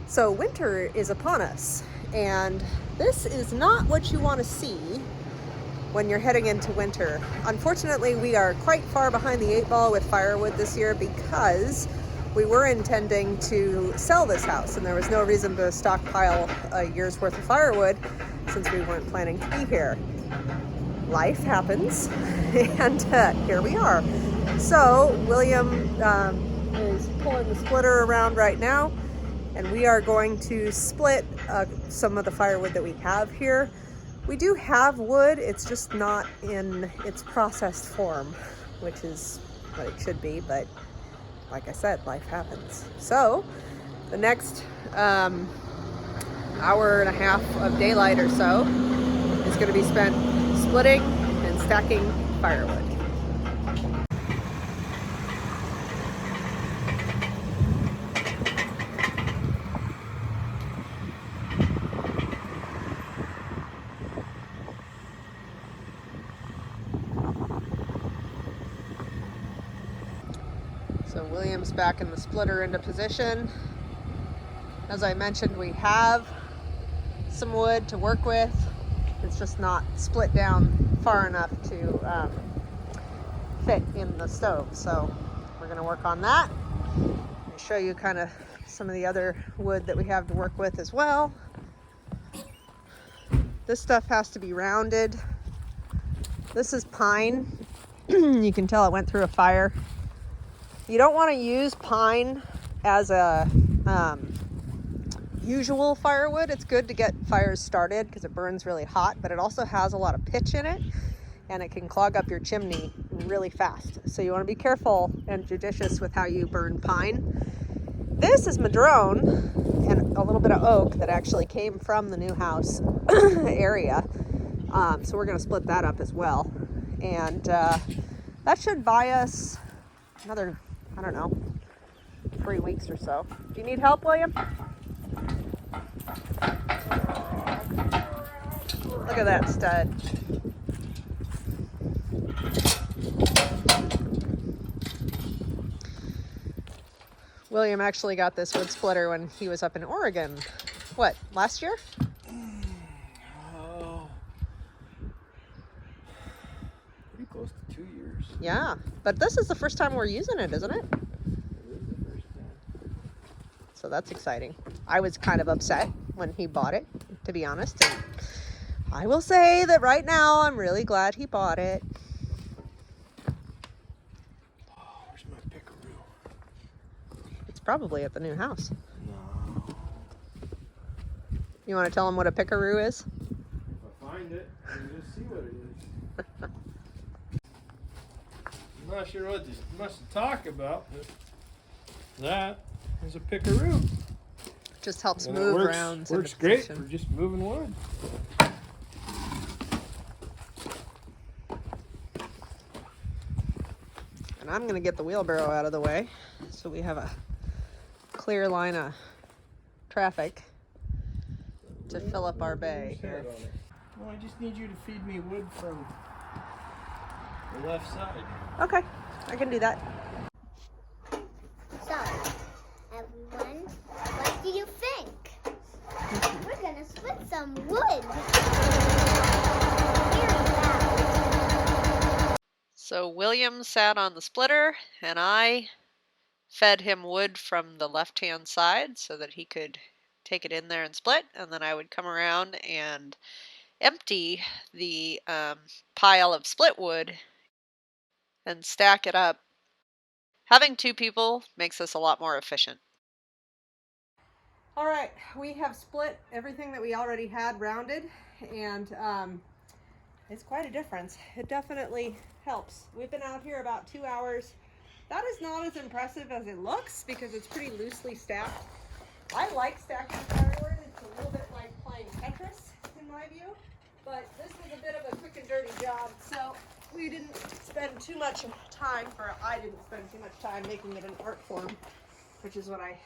So winter is upon us, and this is not what you want to see when you're heading into winter. Unfortunately, we are quite far behind the 8 ball with firewood this year because we were intending to sell this house, and there was no reason to stockpile a year's worth of firewood since we weren't planning to be here. Life happens, and here we are. So William is pulling the splitter around right now, and we are going to split some of the firewood that we have here. We do have wood, it's just not in its processed form, which is what it should be, but like I said, life happens. So the next hour and a half of daylight or so is going to be spent splitting and stacking firewood. So William's back in the splitter into position. As I mentioned, we have some wood to work with. It's just not split down far enough to fit in the stove. So we're going to work on that. I'll show you kind of some of the other wood that we have to work with as well. This stuff has to be rounded. This is pine. You can tell it went through a fire. You don't want to use pine as a usual firewood. It's good to get fires started because it burns really hot, but it also has a lot of pitch in it, and it can clog up your chimney really fast. So you want to be careful and judicious with how you burn pine. This is madrone and a little bit of oak that actually came from the new house area. So we're going to split that up as well. And that should buy us another, I don't know, 3 weeks or so. Do you need help, William? Look at that stud. William actually got this wood splitter when he was up in Oregon. What, last year? Oh, pretty close to 2 years. Yeah, but this is the first time we're using it, isn't it? It is the first time. So that's exciting. I was kind of upset when he bought it, to be honest. And I will say that right now I'm really glad he bought it. Oh, where's my pickaroo? It's probably at the new house. No. You want to tell him what a pickaroo is? If I find it, we'll just see what it is. I'm not sure what this must talk about, but that is a pickaroo. Just helps And move it around. works great for just moving wood. And I'm going to get the wheelbarrow out of the way so we have a clear line of traffic to fill up our bay here. Well, I just need you to feed me wood from the left side. Okay, I can do that. So, everyone, what do you think? We're gonna split some wood. So William sat on the splitter and I fed him wood from the left-hand side so that he could take it in there and split, and then I would come around and empty the pile of split wood and stack it up. Having 2 people makes this a lot more efficient. All right, we have split everything that we already had rounded, and it's quite a difference. It definitely helps. We've been out here about 2 hours. That is not as impressive as it looks because it's pretty loosely stacked. I like stacking firewood. It's a little bit like playing Tetris in my view, but this was a bit of a quick and dirty job, so we didn't spend too much time, or I didn't spend too much time making it an art form, which is what I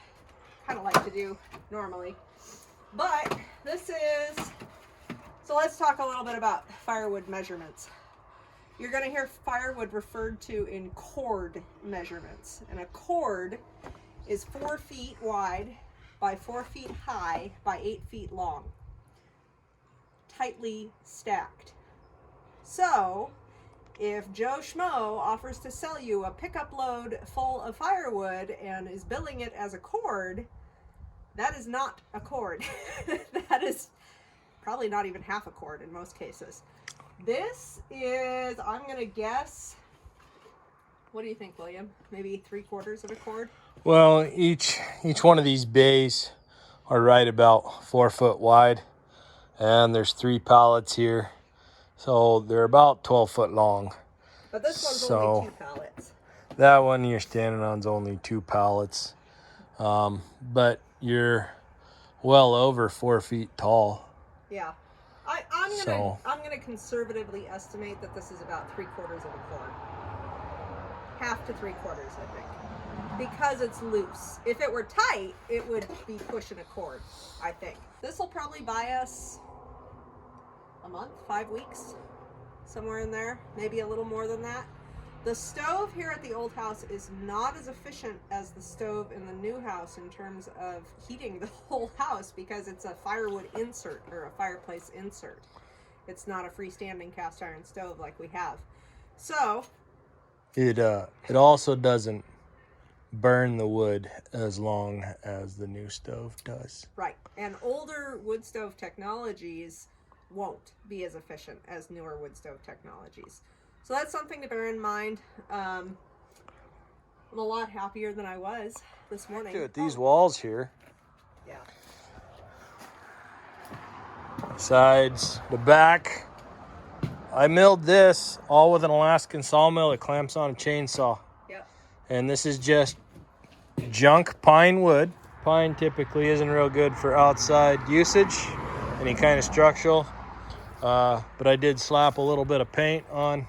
kind of like to do normally. But this is, so let's talk a little bit about firewood measurements. You're going to hear firewood referred to in cord measurements, and a cord is 4 feet wide by 4 feet high by 8 feet long, tightly stacked. So if Joe Schmo offers to sell you a pickup load full of firewood and is billing it as a cord, that is not a cord. That is probably not even half a cord in most cases. This is, I'm gonna guess, what do you think, William? Maybe 3/4 of a cord? Well, each one of these bays are right about 4 foot wide, and there's 3 pallets here, so they're about 12 foot long. But this one's So only 2 pallets. that one you're standing on is only 2 pallets, but you're well over 4 feet tall. Yeah. I'm gonna conservatively estimate that this is about 3/4 of a cord. Half to 3/4, I think. Because it's loose. If it were tight, it would be pushing a cord, I think. This will probably buy us a month, 5 weeks, somewhere in there, maybe a little more than that. The stove here at the old house is not as efficient as the stove in the new house in terms of heating the whole house, because it's a firewood insert or a fireplace insert. It's not a freestanding cast iron stove like we have. So It also doesn't burn the wood as long as the new stove does. right, and older wood stove technologies won't be as efficient as newer wood stove technologies. So that's something to bear in mind. I'm a lot happier than I was this morning. Look at these walls here. Yeah. Sides, the back. I milled this all with an Alaskan sawmill that clamps on a chainsaw. Yep. And this is just junk pine wood. Pine typically isn't real good for outside usage, any kind of structural. But I did slap a little bit of paint on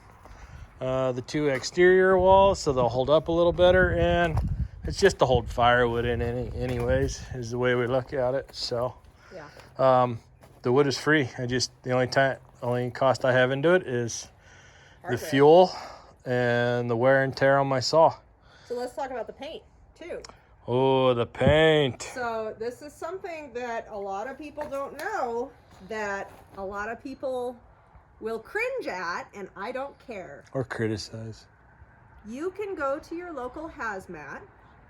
the 2 exterior walls so they'll hold up a little better, and it's just to hold firewood in anyways, is the way we look at it. So Yeah. the wood is free. The only cost I have into it is Hardware. the fuel and the wear and tear on my saw. So let's talk about the paint too. Oh, the paint. So this is something that a lot of people don't know, that a lot of people will cringe at, and I don't care. Or criticize. You can go to your local hazmat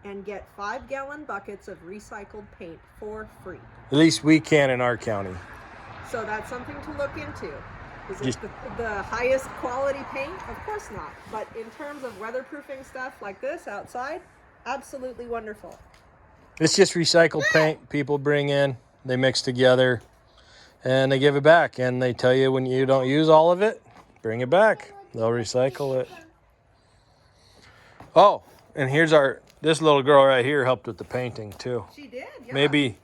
and get 5-gallon buckets of recycled paint for free. At least we can in our county. So that's something to look into. Is it Just- the highest quality paint? Of course not. But in terms of weatherproofing stuff like this outside, absolutely wonderful. It's just recycled paint people bring in, they mix together, and they give it back. And they tell you when you don't use all of it, bring it back. They'll recycle it. Oh, and this little girl right here helped with the painting too. She did, yeah. Maybe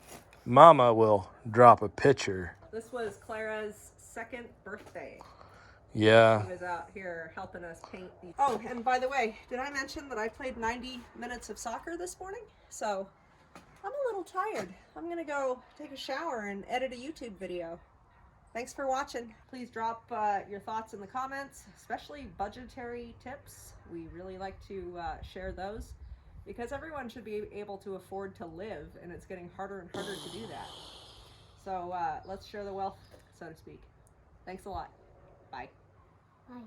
Mama will drop a picture. This was Clara's 2nd birthday. Yeah. She was out here helping us paint these. Oh, and by the way, did I mention that I played 90 minutes of soccer this morning? So I'm a little tired. I'm gonna go take a shower and edit a YouTube video. Thanks for watching. Please drop your thoughts in the comments, especially budgetary tips. We really like to share those, because everyone should be able to afford to live, and it's getting harder and harder to do that. So let's share the wealth, so to speak. Thanks a lot. Bye. Bye.